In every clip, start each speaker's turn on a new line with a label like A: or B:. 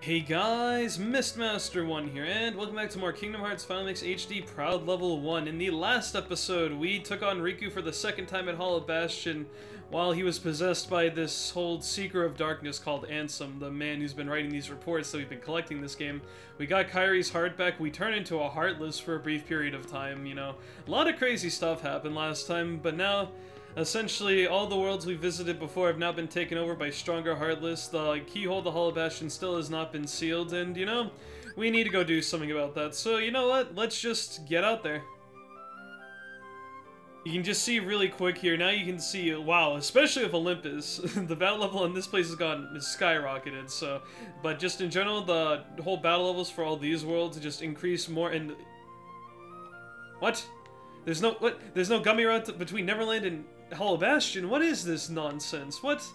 A: Hey guys, Mistmaster1 here, and welcome back to more Kingdom Hearts Final Mix HD Proud Level 1. In the last episode, we took on Riku for the second time at Hollow Bastion while he was possessed by this whole Seeker of Darkness called Ansem, the man who's been writing these reports that we've been collecting this game. We got Kairi's heart back, we turned into a Heartless for a brief period of time, you know. A lot of crazy stuff happened last time, but now essentially, all the worlds we visited before have now been taken over by stronger Heartless. The keyhole to Hollow Bastion still has not been sealed, and, you know, we need to go do something about that. So, you know what? Let's just get out there. You can just see really quick here. Now you can see, wow, especially with Olympus, the battle level in this place has skyrocketed, so... But just in general, the whole battle levels for all these worlds just increase more, and... What? There's no gummy route between Neverland and Hollow Bastion? What is this nonsense? What?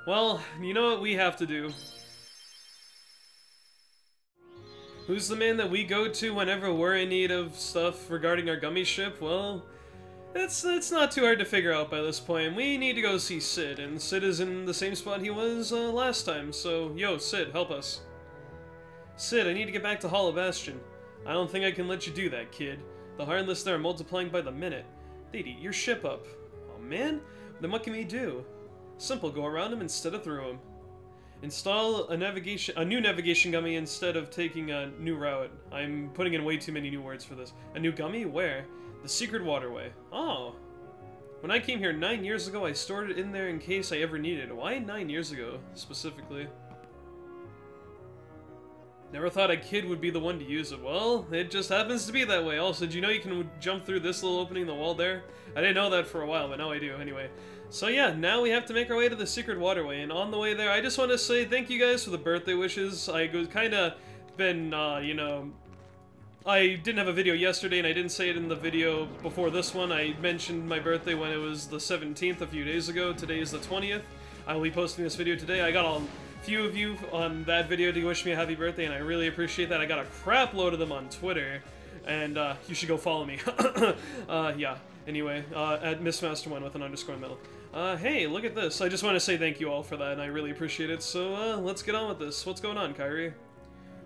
A: Well, you know what we have to do. Who's the man that we go to whenever we're in need of stuff regarding our gummy ship? Well, it's not too hard to figure out by this point. We need to go see Sid, and Sid is in the same spot he was last time, so yo, Sid, help us. Sid, I need to get back to Hollow Bastion. I don't think I can let you do that, kid. The Heartless there are multiplying by the minute. They'd eat your ship up. Oh man? Then what can we do? Simple, go around them instead of through them. Install a new navigation gummy instead of taking a new route. I'm putting in way too many new words for this. A new gummy? Where? The secret waterway. Oh. When I came here 9 years ago, I stored it in there in case I ever needed it. Why 9 years ago, specifically? Never thought a kid would be the one to use it. Well, it just happens to be that way. Also, did you know you can jump through this little opening in the wall there? I didn't know that for a while, but now I do, anyway. So yeah, now we have to make our way to the secret waterway, and on the way there, I just want to say thank you guys for the birthday wishes. I was kind of been, you know... I didn't have a video yesterday, and I didn't say it in the video before this one. I mentioned my birthday when it was the 17th a few days ago. Today is the 20th. I will be posting this video today. I got a few of you on that video to wish me a happy birthday, and I really appreciate that. I got a crap load of them on Twitter, and you should go follow me. Yeah, anyway, at Mistmaster1 with an underscore in the middle. Hey, look at this. I just want to say thank you all for that, and I really appreciate it. So, let's get on with this. What's going on, Kairi?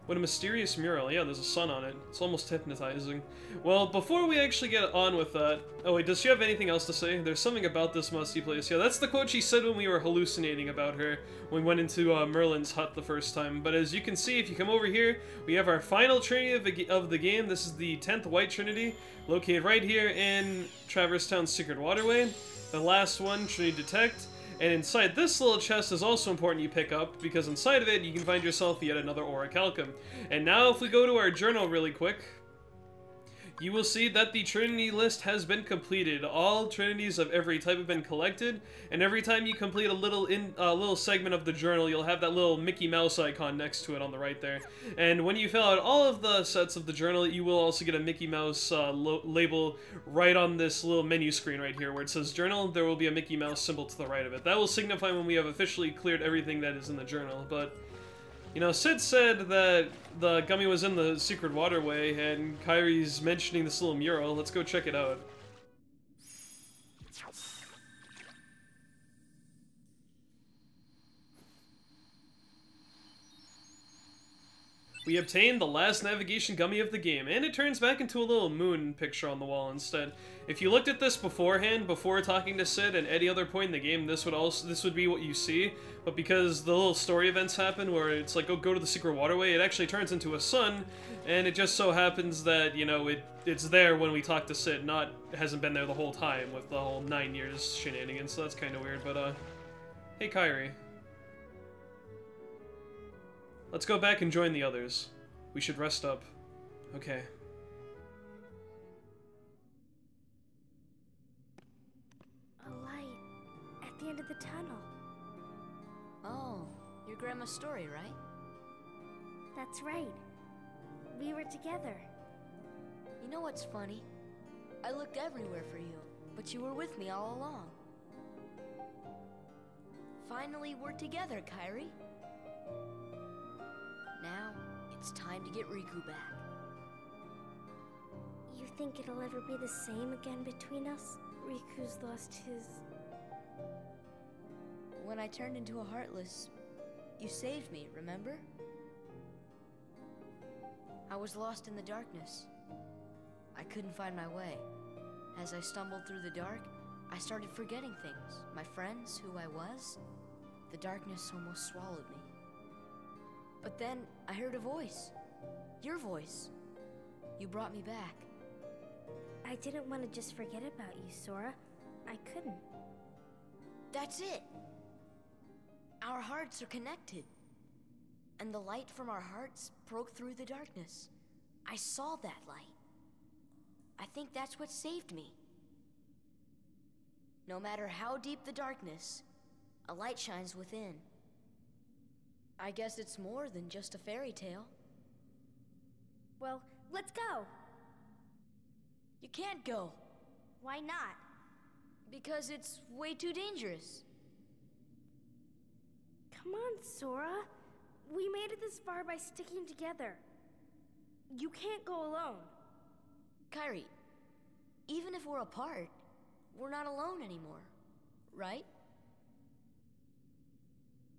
A: What a mysterious mural. Yeah, there's a sun on it. It's almost hypnotizing. Well, before we actually get on with that... Oh, wait, does she have anything else to say? There's something about this musty place. Yeah, that's the quote she said when we were hallucinating about her when we went into Merlin's hut the first time. But as you can see, if you come over here, we have our final trinity of the game. This is the 10th White Trinity, located right here in Traverse Town's Secret Waterway. The last one, Trinity Detect. And inside this little chest is also important you pick up, because inside of it you can find yourself yet another Orichalcum. And now if we go to our journal really quick, you will see that the Trinity list has been completed. All Trinities of every type have been collected, and every time you complete a little segment of the journal, you'll have that little Mickey Mouse icon next to it on the right there. And when you fill out all of the sets of the journal, you will also get a Mickey Mouse label right on this little menu screen right here where it says journal. There will be a Mickey Mouse symbol to the right of it. That will signify when we have officially cleared everything that is in the journal, but... You know, Sid said that the gummy was in the secret waterway, and Kairi's mentioning this little mural. Let's go check it out. We obtained the last navigation gummy of the game, and it turns back into a little moon picture on the wall instead. If you looked at this beforehand, before talking to Sid, at any other point in the game, this would be what you see. But because the little story events happen where it's like, oh, go to the secret waterway, it actually turns into a sun, and it just so happens that, you know, it's there when we talk to Sid, not hasn't been there the whole time with the whole 9 years shenanigans, so that's kind of weird, but, hey, Kairi. Let's go back and join the others. We should rest up. Okay.
B: A light at the end of the tunnel.
C: Oh, your grandma's story, right?
B: That's right. We were together.
C: You know what's funny? I looked everywhere for you, but you were with me all along. Finally, we're together, Kairi. Now, it's time to get Riku back.
B: You think it'll ever be the same again between us? Riku's lost his...
C: When I turned into a Heartless, you saved me, remember? I was lost in the darkness. I couldn't find my way. As I stumbled through the dark, I started forgetting things. My friends, who I was. The darkness almost swallowed me. But then I heard a voice. Your voice. You brought me back.
B: I didn't want to just forget about you, Sora. I couldn't.
C: That's it. Our hearts are connected. And the light from our hearts broke through the darkness. I saw that light. I think that's what saved me. No matter how deep the darkness, a light shines within. I guess it's more than just a fairy tale.
B: Well, let's go.
C: You can't go.
B: Why not?
C: Because it's way too dangerous.
B: Come on, Sora. We made it this far by sticking together. You can't go alone.
C: Kairi, even if we're apart, we're not alone anymore, right?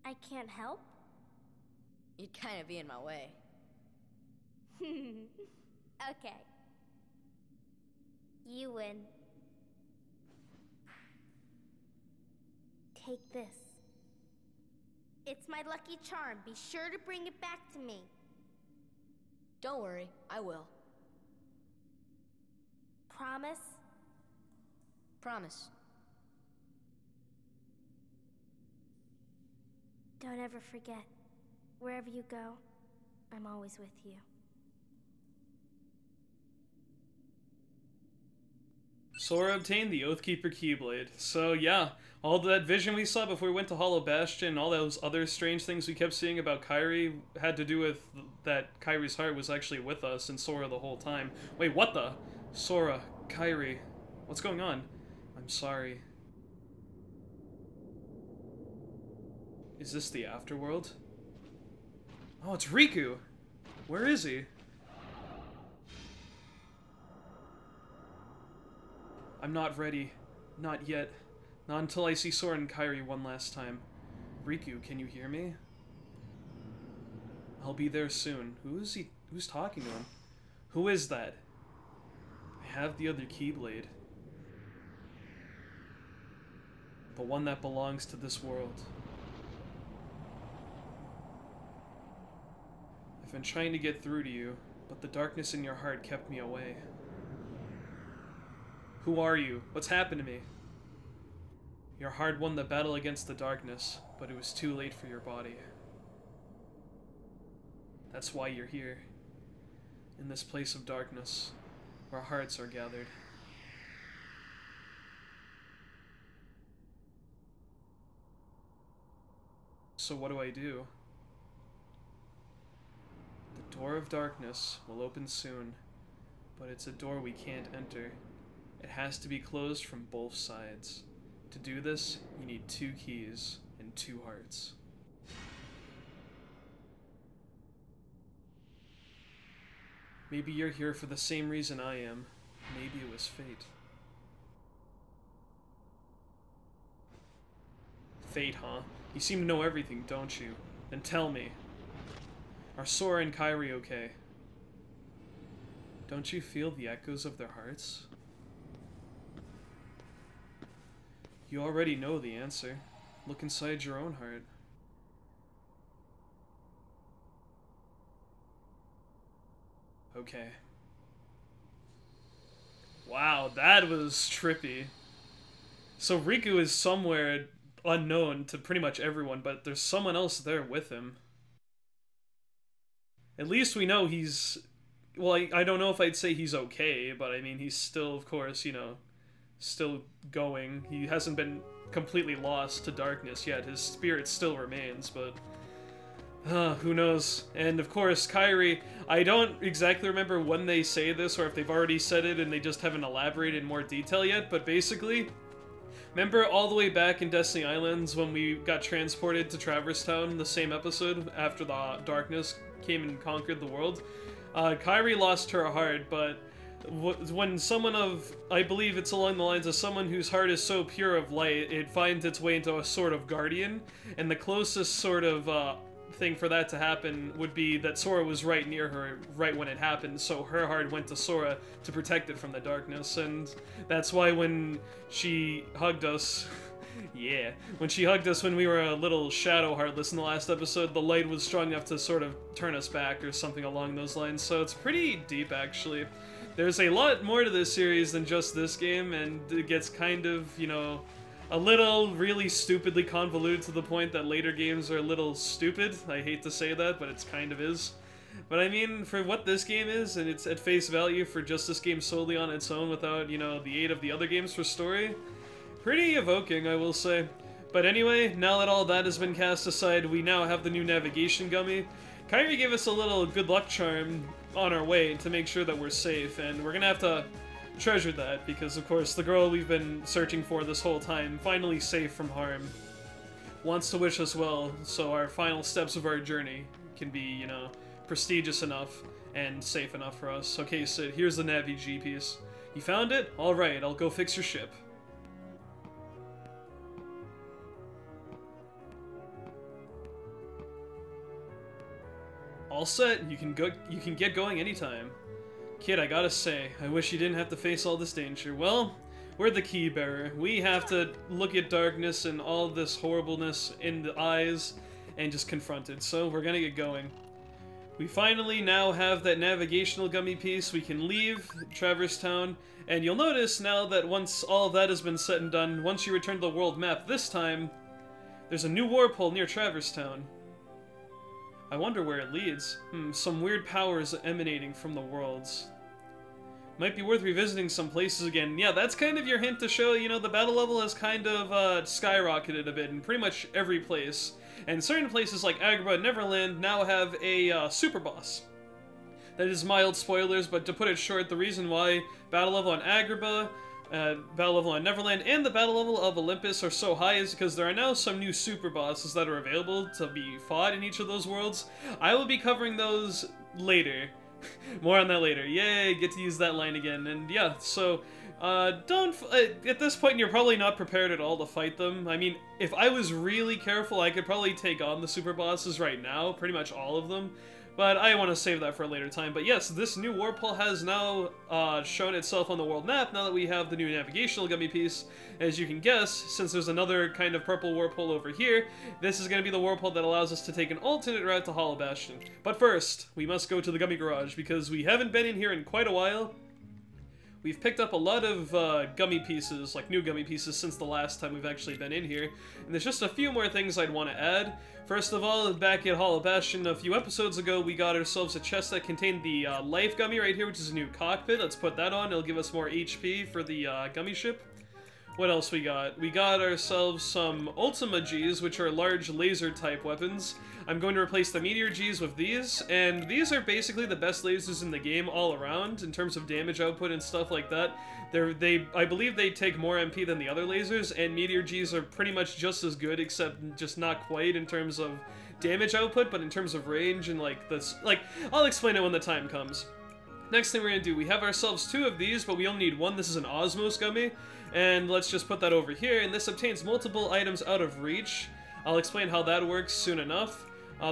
B: I can't help?
C: You'd kind of be in my way.
B: Okay. You win. Take this. It's my lucky charm. Be sure to bring it back to me.
C: Don't worry, I will.
B: Promise?
C: Promise.
B: Don't ever forget. Wherever you go, I'm always with you.
A: Sora obtained the Oathkeeper Keyblade. So yeah, all that vision we saw before we went to Hollow Bastion, all those other strange things we kept seeing about Kairi had to do with that Kairi's heart was actually with us and Sora the whole time. Wait, what the? Sora, Kairi, what's going on? I'm sorry. Is this the afterworld? Oh, it's Riku! Where is he? I'm not ready. Not yet. Not until I see Sora and Kairi one last time. Riku, can you hear me? I'll be there soon. Who is he? Who's talking to him? Who is that? I have the other Keyblade. The one that belongs to this world. I've been trying to get through to you, but the darkness in your heart kept me away. Who are you? What's happened to me? Your heart won the battle against the darkness, but it was too late for your body. That's why you're here. In this place of darkness, where hearts are gathered. So what do I do? The door of darkness will open soon, but it's a door we can't enter. It has to be closed from both sides. To do this, you need 2 keys and 2 hearts. Maybe you're here for the same reason I am. Maybe it was fate. Fate, huh? You seem to know everything, don't you? Then tell me. Are Sora and Kairi okay? Don't you feel the echoes of their hearts? You already know the answer. Look inside your own heart. Okay. Wow, that was trippy. So Riku is somewhere unknown to pretty much everyone, but there's someone else there with him. At least we know he's... Well, I don't know if I'd say he's okay, but I mean, he's still, of course, you know, still going. He hasn't been completely lost to darkness yet. His spirit still remains, but... who knows? And of course, Kairi, I don't exactly remember when they say this, or if they've already said it and they just haven't elaborated in more detail yet, but basically, remember all the way back in Destiny Islands when we got transported to Traverse Town, the same episode, after the darkness came and conquered the world? Kairi lost her heart, but when someone of, I believe it's along the lines of someone whose heart is so pure of light, it finds its way into a sort of guardian, and the closest sort of thing for that to happen would be that Sora was right near her right when it happened, so her heart went to Sora to protect it from the darkness, and that's why when she hugged us... yeah, when she hugged us when we were a little shadow heartless in the last episode, the light was strong enough to sort of turn us back or something along those lines, so it's pretty deep actually. There's a lot more to this series than just this game, and it gets kind of, you know, a little really stupidly convoluted to the point that later games are a little stupid. I hate to say that, but it kind of is. But I mean, for what this game is, and it's at face value for just this game solely on its own without, you know, the aid of the other games for story, pretty evoking, I will say. But anyway, now that all that has been cast aside, we now have the new navigation gummy. Kairi gave us a little good luck charm on our way to make sure that we're safe, and we're gonna have to treasure that, because of course the girl we've been searching for this whole time, finally safe from harm, wants to wish us well, so our final steps of our journey can be, you know, prestigious enough and safe enough for us. Okay, Sid, here's the Navi G piece. You found it? Alright, I'll go fix your ship. All set. You can get going anytime. Kid, I gotta say, I wish you didn't have to face all this danger. Well, we're the key bearer. We have to look at darkness and all this horribleness in the eyes and just confront it. So we're gonna get going. We finally now have that navigational gummy piece. We can leave Traverse Town, and you'll notice now that once all of that has been said and done, once you return to the world map this time, there's a new warp hole near Traverse Town. I wonder where it leads. Some weird powers emanating from the worlds. Might be worth revisiting some places again. Yeah, that's kind of your hint to show, you know, the battle level has kind of skyrocketed a bit in pretty much every place. And certain places like Agrabah and Neverland now have a super boss. That is mild spoilers, but to put it short, the reason why battle level on Agrabah, battle level on Neverland, and the battle level of Olympus are so high is because there are now some new super bosses that are available to be fought in each of those worlds. I will be covering those later. More on that later. Yay, get to use that line again. And yeah, so, at this point you're probably not prepared at all to fight them. I mean, if I was really careful, I could probably take on the super bosses right now, pretty much all of them. But I want to save that for a later time. But yes, this new warp hole has now shown itself on the world map now that we have the new navigational gummy piece. As you can guess, since there's another kind of purple warp hole over here, this is going to be the warp hole that allows us to take an alternate route to Hollow Bastion. But first, we must go to the gummy garage, because we haven't been in here in quite a while. We've picked up a lot of gummy pieces, like new gummy pieces, since the last time we've actually been in here. And there's just a few more things I'd want to add. First of all, back at Hollow Bastion a few episodes ago, we got ourselves a chest that contained the life gummy right here, which is a new cockpit. Let's put that on. It'll give us more HP for the gummy ship. What else we got? We got ourselves some Ultima Gs, which are large laser-type weapons. I'm going to replace the Meteor Gs with these, and these are basically the best lasers in the game all around, in terms of damage output and stuff like that. I believe they take more MP than the other lasers, and Meteor Gs are pretty much just as good, except just not quite in terms of damage output, but in terms of range and, like, this... Like, I'll explain it when the time comes. Next thing we're gonna do, we have ourselves two of these, but we only need one. This is an Osmos gummy. And let's just put that over here, and this obtains multiple items out of reach. I'll explain how that works soon enough.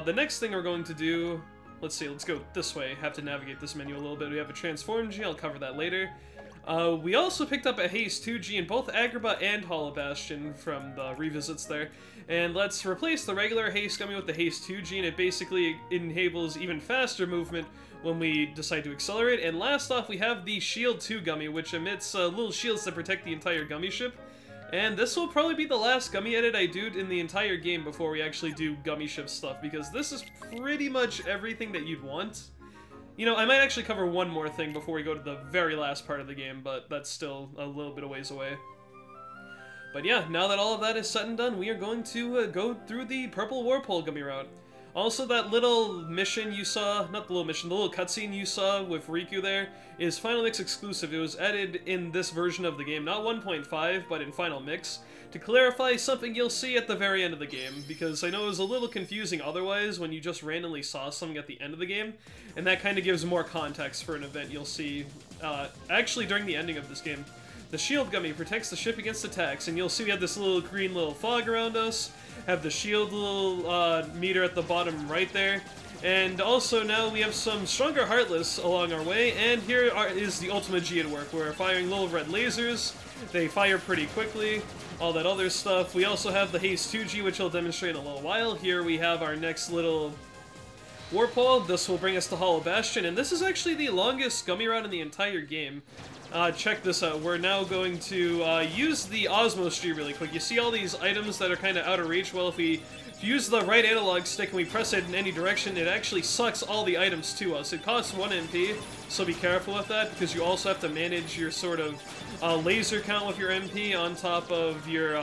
A: The next thing we're going to do... Let's see, let's go this way. Have to navigate this menu a little bit. We have a Transform G, I'll cover that later. We also picked up a Haste 2G in both Agrabah and Hollow Bastion from the revisits there. And let's replace the regular Haste gummy with the Haste 2G, and it basically enables even faster movement when we decide to accelerate. And last off, we have the Shield 2 gummy, which emits little shields that protect the entire gummy ship. And this will probably be the last gummy edit I do in the entire game before we actually do gummy ship stuff, because this is pretty much everything that you'd want. You know, I might actually cover one more thing before we go to the very last part of the game, but that's still a little bit of ways away. But yeah, now that all of that is said and done, we are going to go through the Purple Warp Hole gummy route. Also, that little mission you saw, not the little mission, the little cutscene you saw with Riku there, is Final Mix exclusive. It was added in this version of the game, not 1.5, but in Final Mix, to clarify something you'll see at the very end of the game, because I know it was a little confusing otherwise when you just randomly saw something at the end of the game, and that kind of gives more context for an event you'll see, actually during the ending of this game. The Shield Gummy protects the ship against attacks, and you'll see we have this little green little fog around us. have the shield little meter at the bottom right there. And also now we have some stronger Heartless along our way, and here is the ultimate G at work. We're firing little red lasers, they fire pretty quickly, all that other stuff. We also have the Haste 2G, which I'll demonstrate in a little while. Here we have our next little Warp Wall. This will bring us to Hollow Bastion, and this is actually the longest gummy route in the entire game. Check this out. We're now going to use the Osmos G really quick. You see all these items that are kind of out of reach? Well, if we use the right analog stick and we press it in any direction, it actually sucks all the items to us. It costs 1 MP, so be careful with that, because you also have to manage your sort of laser count with your MP on top of your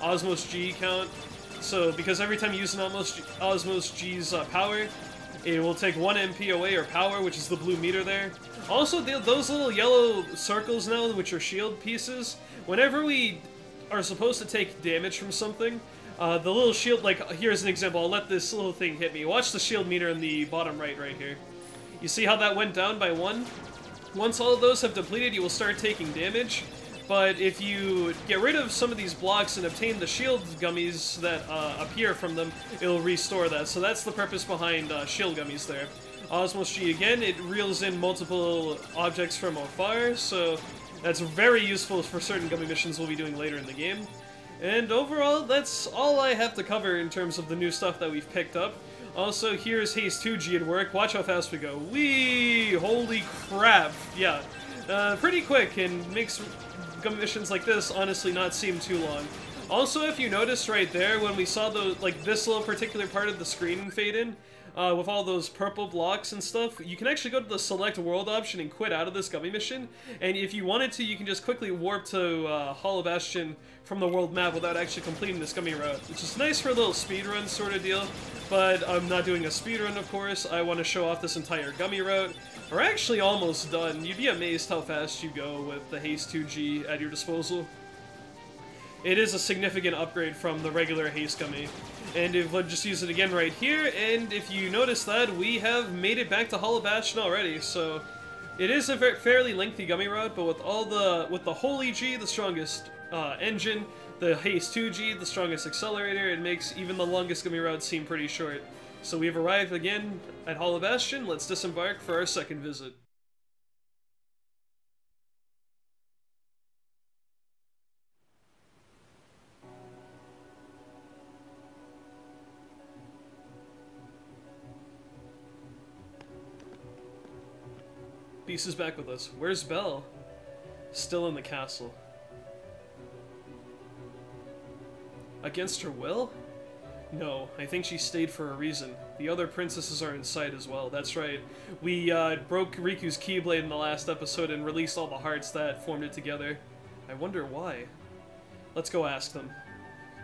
A: Osmos G count. So, because every time you use an Osmos G's power, it will take 1 MP away, or power, which is the blue meter there. Also, those little yellow circles now, which are shield pieces, whenever we are supposed to take damage from something, the little shield, like, here's an example, I'll let this little thing hit me. Watch the shield meter in the bottom right here. You see how that went down by 1? Once all of those have depleted, you will start taking damage. But if you get rid of some of these blocks and obtain the shield gummies that appear from them, it'll restore that. So that's the purpose behind shield gummies there. Osmos G again, it reels in multiple objects from afar, so that's very useful for certain gummy missions we'll be doing later in the game. And overall, that's all I have to cover in terms of the new stuff that we've picked up. Also, here's Haste 2G at work. Watch how fast we go. Whee! Holy crap! Yeah. Pretty quick, and makes gummy missions like this honestly not seem too long. Also, if you notice right there, when we saw those, like this little particular part of the screen fade in, with all those purple blocks and stuff, you can actually go to the select world option and quit out of this gummy mission, and if you wanted to, you can just quickly warp to Hollow Bastion from the world map without actually completing this gummy route, which is nice for a little speedrun sort of deal, but I'm not doing a speedrun, of course. I want to show off this entire gummy route. We're actually almost done. You'd be amazed how fast you go with the Haste 2G at your disposal. It is a significant upgrade from the regular Haste gummy. And if we'll just use it again right here, and if you notice that, we have made it back to Hollow Bastion already, so it is a fairly lengthy gummy route, but with the Holy G, the strongest engine, the Haste 2G, the strongest accelerator, it makes even the longest gummy route seem pretty short. So we have arrived again at Hollow Bastion. Let's disembark for our second visit. Beast is back with us. Where's Belle? Still in the castle. Against her will? No, I think she stayed for a reason. The other princesses are in sight as well, that's right. We broke Riku's Keyblade in the last episode and released all the hearts that formed it together. I wonder why. Let's go ask them.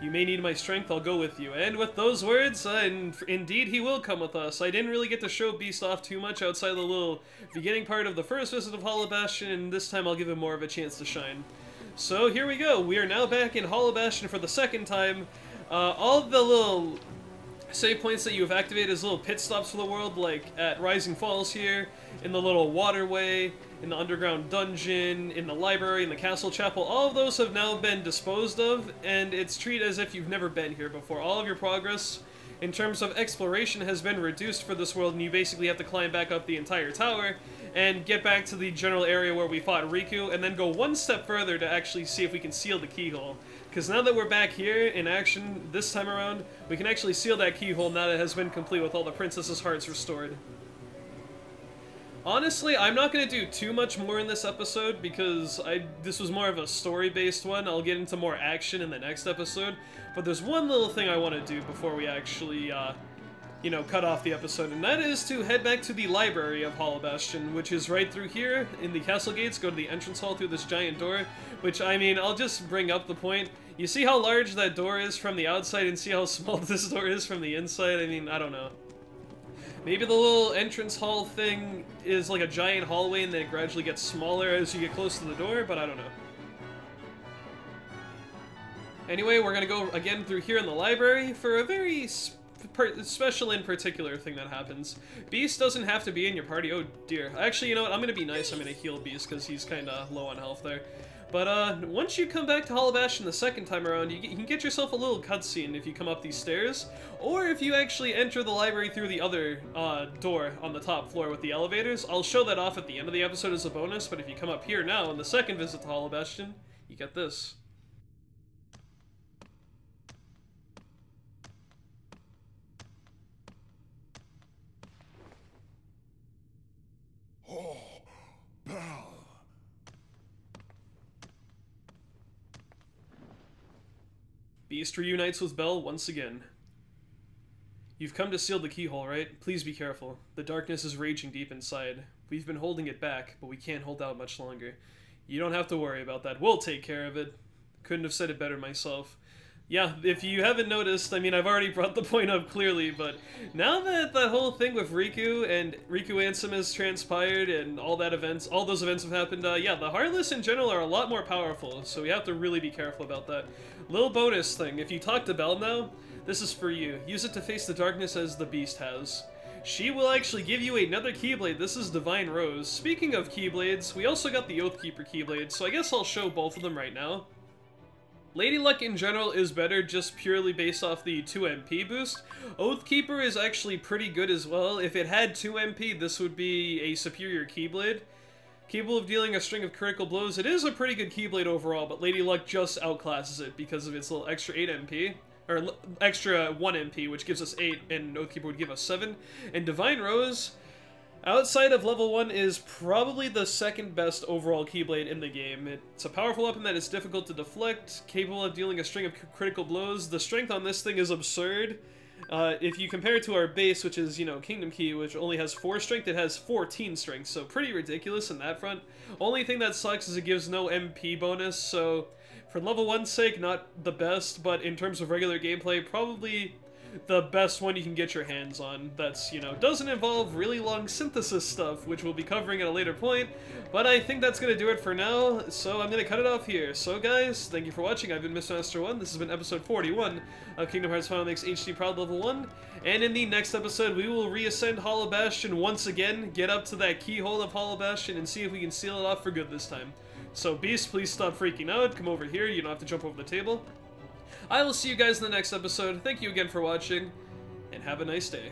A: You may need my strength, I'll go with you. And with those words, indeed he will come with us. I didn't really get to show Beast off too much outside the little beginning part of the first visit of Hollow Bastion, and this time I'll give him more of a chance to shine. So here we go, we are now back in Hollow Bastion for the second time. All of the little save points that you have activated as little pit stops for the world, like at Rising Falls here, in the little waterway, in the underground dungeon, in the library, in the castle chapel, all of those have now been disposed of, and it's treated as if you've never been here before. All of your progress in terms of exploration has been reduced for this world, and you basically have to climb back up the entire tower and get back to the general area where we fought Riku, and then go one step further to actually see if we can seal the keyhole. Because now that we're back here in action this time around, we can actually seal that keyhole now that it has been complete with all the princesses' hearts restored. Honestly, I'm not going to do too much more in this episode because this was more of a story-based one. I'll get into more action in the next episode. But there's one little thing I want to do before we actually, you know, cut off the episode, and that is to head back to the library of Hollow Bastion, which is right through here in the castle gates. Go to the entrance hall through this giant door, which, I mean, I'll just bring up the point. You see how large that door is from the outside and see how small this door is from the inside? I mean, I don't know. Maybe the little entrance hall thing is like a giant hallway and then it gradually gets smaller as you get close to the door, but I don't know. Anyway, we're gonna go again through here in the library for a very special and particular thing that happens. Beast doesn't have to be in your party. Oh dear. Actually, you know what? I'm gonna be nice. I'm gonna heal Beast because he's kind of low on health there. But once you come back to Hollow Bastion the second time around, you can get yourself a little cutscene if you come up these stairs, or if you actually enter the library through the other door on the top floor with the elevators. I'll show that off at the end of the episode as a bonus, but if you come up here now on the second visit to Hollow Bastion, you get this.
D: Oh, Belle.
A: Beast reunites with Belle once again. You've come to seal the keyhole, right? Please be careful. The darkness is raging deep inside. We've been holding it back, but we can't hold out much longer. You don't have to worry about that. We'll take care of it. Couldn't have said it better myself. Yeah, if you haven't noticed, I mean, I've already brought the point up clearly, but now that that whole thing with Riku and Riku Ansem has transpired and all those events have happened, yeah, the Heartless in general are a lot more powerful, so we have to really be careful about that. Little bonus thing, if you talk to Belle now, this is for you. Use it to face the darkness as the Beast has. She will actually give you another Keyblade. This is Divine Rose. Speaking of Keyblades, we also got the Oathkeeper Keyblade, so I guess I'll show both of them right now. Lady Luck in general is better just purely based off the 2 MP boost. Oathkeeper is actually pretty good as well. If it had 2 MP, this would be a superior Keyblade. Capable of dealing a string of critical blows, it is a pretty good Keyblade overall, but Lady Luck just outclasses it because of its little extra 8 MP. Or extra 1 MP, which gives us 8, and Oathkeeper would give us 7. And Divine Rose, outside of level 1, is probably the second best overall Keyblade in the game. It's a powerful weapon that is difficult to deflect, capable of dealing a string of critical blows. The strength on this thing is absurd. If you compare it to our base, which is, you know, Kingdom Key, which only has 4 strength, it has 14 strength, so pretty ridiculous in that front. Only thing that sucks is it gives no MP bonus, so for level 1's sake, not the best, but in terms of regular gameplay, probably the best one you can get your hands on. That's, you know, doesn't involve really long synthesis stuff, which we'll be covering at a later point, but I think that's gonna do it for now, so I'm gonna cut it off here. So guys, thank you for watching. I've been Mr. Master 1, this has been episode 41 of Kingdom Hearts Final Mix HD Proud Level 1, and in the next episode we will reascend Hollow Bastion once again, get up to that keyhole of Hollow Bastion, and see if we can seal it off for good this time. So Beast, please stop freaking out, come over here, you don't have to jump over the table. I will see you guys in the next episode. Thank you again for watching, and have a nice day.